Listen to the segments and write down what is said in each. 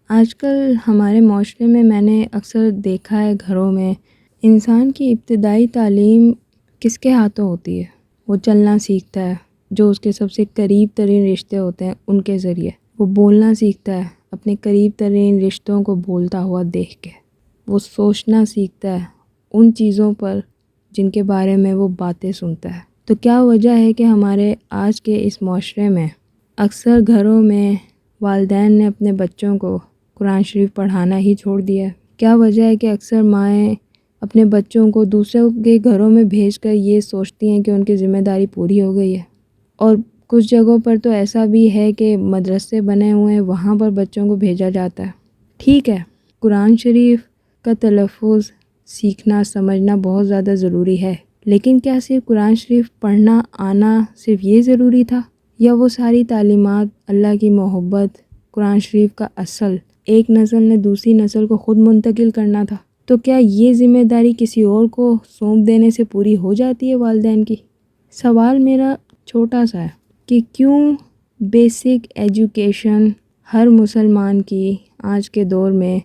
آج کل ہمارے معاشرے میں نے اکثر دیکھا ہے گھروں میں انسان کی ابتدائی تعلیم کس کے ہاتھوں ہوتی ہے؟ وہ چلنا سیکھتا ہے، جو اس کے سب سے قریب ترین رشتے ہوتے ہیں ان کے ذریعے۔ وہ بولنا سیکھتا ہے اپنے قریب ترین رشتوں کو بولتا ہوا دیکھ کے۔ وہ سوچنا سیکھتا ہے ان چیزوں پر جن کے بارے میں وہ باتیں سنتا ہے۔ تو کیا وجہ ہے کہ ہمارے آج کے اس معاشرے میں اکثر گھروں میں والدین نے اپنے بچوں کو قرآن شریف پڑھانا ہی چھوڑ دیا ہے؟ کیا وجہ ہے کہ اکثر مائیں اپنے بچوں کو دوسروں کے گھروں میں بھیج کر یہ سوچتی ہیں کہ ان کی ذمہ داری پوری ہو گئی ہے؟ اور کچھ جگہوں پر تو ایسا بھی ہے کہ مدرسے بنے ہوئے ہیں، وہاں پر بچوں کو بھیجا جاتا ہے۔ ٹھیک ہے، قرآن شریف کا تلفظ سیکھنا سمجھنا بہت زیادہ ضروری ہے، لیکن کیا صرف قرآن شریف پڑھنا آنا صرف یہ ضروری تھا، یا وہ ساری تعلیمات اللہ کی محبت قرآن شریف کا اصل ایک نسل نے دوسری نسل کو خود منتقل کرنا تھا؟ تو کیا یہ ذمہ داری کسی اور کو سونپ دینے سے پوری ہو جاتی ہے والدین کی؟ سوال میرا چھوٹا سا ہے کہ کیوں بیسک ایجوکیشن ہر مسلمان کی آج کے دور میں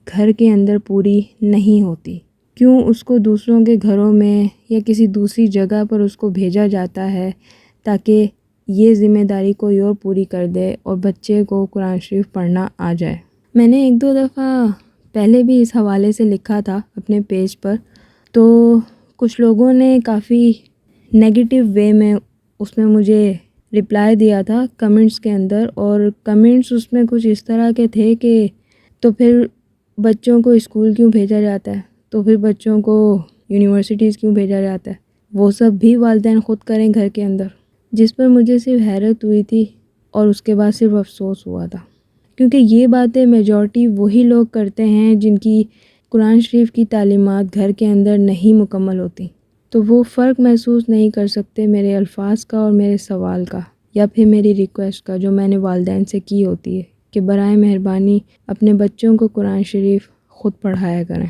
گھر کے اندر پوری نہیں ہوتی؟ کیوں اس کو دوسروں کے گھروں میں یا کسی دوسری جگہ پر اس کو بھیجا جاتا ہے تاکہ یہ ذمہ داری کوئی اور پوری کر دے اور بچے کو قرآن شریف پڑھنا آ جائے؟ میں نے ایک دو دفعہ پہلے بھی اس حوالے سے لکھا تھا اپنے پیج پر، تو کچھ لوگوں نے کافی نیگیٹو وے میں اس میں مجھے رپلائی دیا تھا کمنٹس کے اندر، اور کمنٹس اس میں کچھ اس طرح کے تھے کہ تو پھر بچوں کو اسکول کیوں بھیجا جاتا ہے، تو پھر بچوں کو یونیورسٹیز کیوں بھیجا جاتا ہے، وہ سب بھی والدین خود کریں گھر کے اندر؟ جس پر مجھے صرف حیرت ہوئی تھی اور اس کے بعد صرف افسوس ہوا تھا، کیونکہ یہ باتیں میجورٹی وہی لوگ کرتے ہیں جن کی قرآن شریف کی تعلیمات گھر کے اندر نہیں مکمل ہوتی، تو وہ فرق محسوس نہیں کر سکتے میرے الفاظ کا اور میرے سوال کا یا پھر میری ریکویسٹ کا جو میں نے والدین سے کی ہوتی ہے کہ برائے مہربانی اپنے بچوں کو قرآن شریف خود پڑھایا کریں،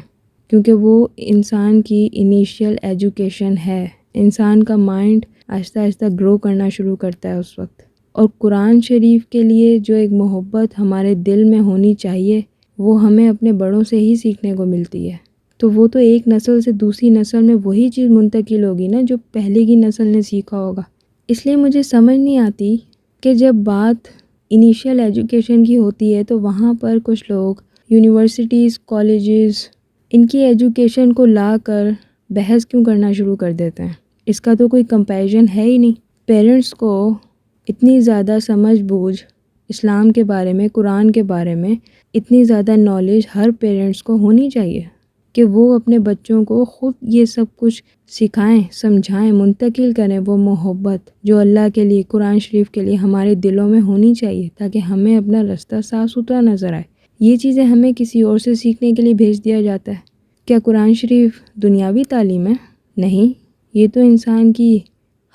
کیونکہ وہ انسان کی انیشیل ایجوکیشن ہے۔ انسان کا مائنڈ آہستہ آہستہ گرو کرنا شروع کرتا ہے اس وقت، اور قرآن شریف کے لیے جو ایک محبت ہمارے دل میں ہونی چاہیے وہ ہمیں اپنے بڑوں سے ہی سیکھنے کو ملتی ہے۔ تو وہ تو ایک نسل سے دوسری نسل میں وہی چیز منتقل ہوگی نا جو پہلے کی نسل نے سیکھا ہوگا۔ اس لیے مجھے سمجھ نہیں آتی کہ جب بات انیشیل ایجوکیشن کی ہوتی ہے تو وہاں پر کچھ لوگ یونیورسٹیز کالجز ان کی ایجوکیشن کو لا کر بحث کیوں کرنا شروع کر دیتے ہیں؟ اس کا تو کوئی کمپیریزن ہے ہی نہیں۔ پیرنٹس کو اتنی زیادہ سمجھ بوجھ اسلام کے بارے میں، قرآن کے بارے میں اتنی زیادہ نالج ہر پیرنٹس کو ہونی چاہیے کہ وہ اپنے بچوں کو خود یہ سب کچھ سکھائیں، سمجھائیں، منتقل کریں وہ محبت جو اللہ کے لیے قرآن شریف کے لیے ہمارے دلوں میں ہونی چاہیے، تاکہ ہمیں اپنا رستہ صاف ستھرا نظر آئے۔ یہ چیزیں ہمیں کسی اور سے سیکھنے کے لیے بھیج دیا جاتا ہے۔ کیا قرآن شریف دنیاوی تعلیم ہے؟ نہیں، یہ تو انسان کی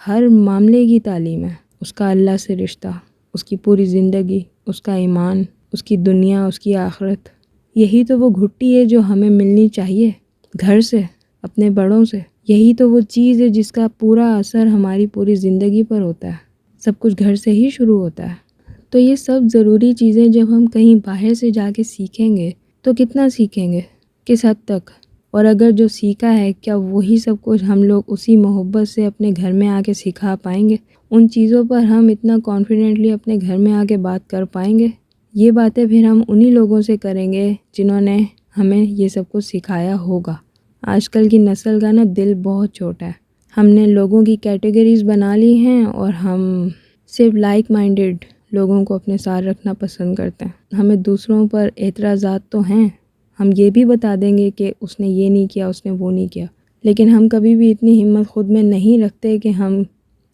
ہر معاملے کی تعلیم ہے۔ اس کا اللہ سے رشتہ، اس کی پوری زندگی، اس کا ایمان، اس کی دنیا، اس کی آخرت، یہی تو وہ گھٹی ہے جو ہمیں ملنی چاہیے گھر سے، اپنے بڑوں سے۔ یہی تو وہ چیز ہے جس کا پورا اثر ہماری پوری زندگی پر ہوتا ہے۔ سب کچھ گھر سے ہی شروع ہوتا ہے۔ تو یہ سب ضروری چیزیں جب ہم کہیں باہر سے جا کے سیکھیں گے تو کتنا سیکھیں گے، کس حد تک، اور اگر جو سیکھا ہے کیا وہی سب کچھ ہم لوگ اسی محبت سے اپنے گھر میں آ کے سکھا پائیں گے؟ ان چیزوں پر ہم اتنا کانفیڈنٹلی اپنے گھر میں آ کے بات کر پائیں گے؟ یہ باتیں پھر ہم انہی لوگوں سے کریں گے جنہوں نے ہمیں یہ سب کچھ سکھایا ہوگا۔ آج کل کی نسل کا نا دل بہت چھوٹا ہے۔ ہم نے لوگوں کی کیٹیگریز بنا لی ہیں اور ہم صرف لائک مائنڈڈ لوگوں کو اپنے ساتھ رکھنا پسند کرتے ہیں۔ ہمیں دوسروں پر اعتراضات تو ہیں، ہم یہ بھی بتا دیں گے کہ اس نے یہ نہیں کیا، اس نے وہ نہیں کیا، لیکن ہم کبھی بھی اتنی ہمت خود میں نہیں رکھتے کہ ہم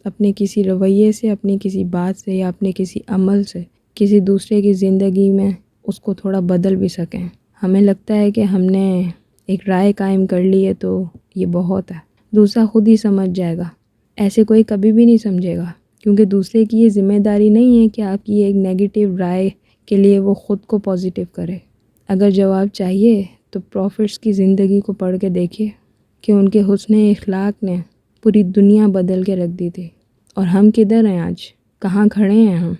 اپنے کسی رویے سے، اپنی کسی بات سے یا اپنے کسی عمل سے کسی دوسرے کی زندگی میں اس کو تھوڑا بدل بھی سکیں۔ ہمیں لگتا ہے کہ ہم نے ایک رائے قائم کر لی ہے تو یہ بہت ہے، دوسرا خود ہی سمجھ جائے گا۔ ایسے کوئی کبھی بھی نہیں سمجھے گا، کیونکہ دوسرے کی یہ ذمہ داری نہیں ہے کہ آپ کی ایک نیگیٹو رائے کے لیے وہ خود کو پازیٹیو کرے۔ اگر جواب چاہیے تو پروفٹس کی زندگی کو پڑھ کے دیکھیے کہ ان کے حسن اخلاق نے پوری دنیا بدل کے رکھ دی تھی، اور ہم کدھر ہیں آج، کہاں کھڑے ہیں ہم؟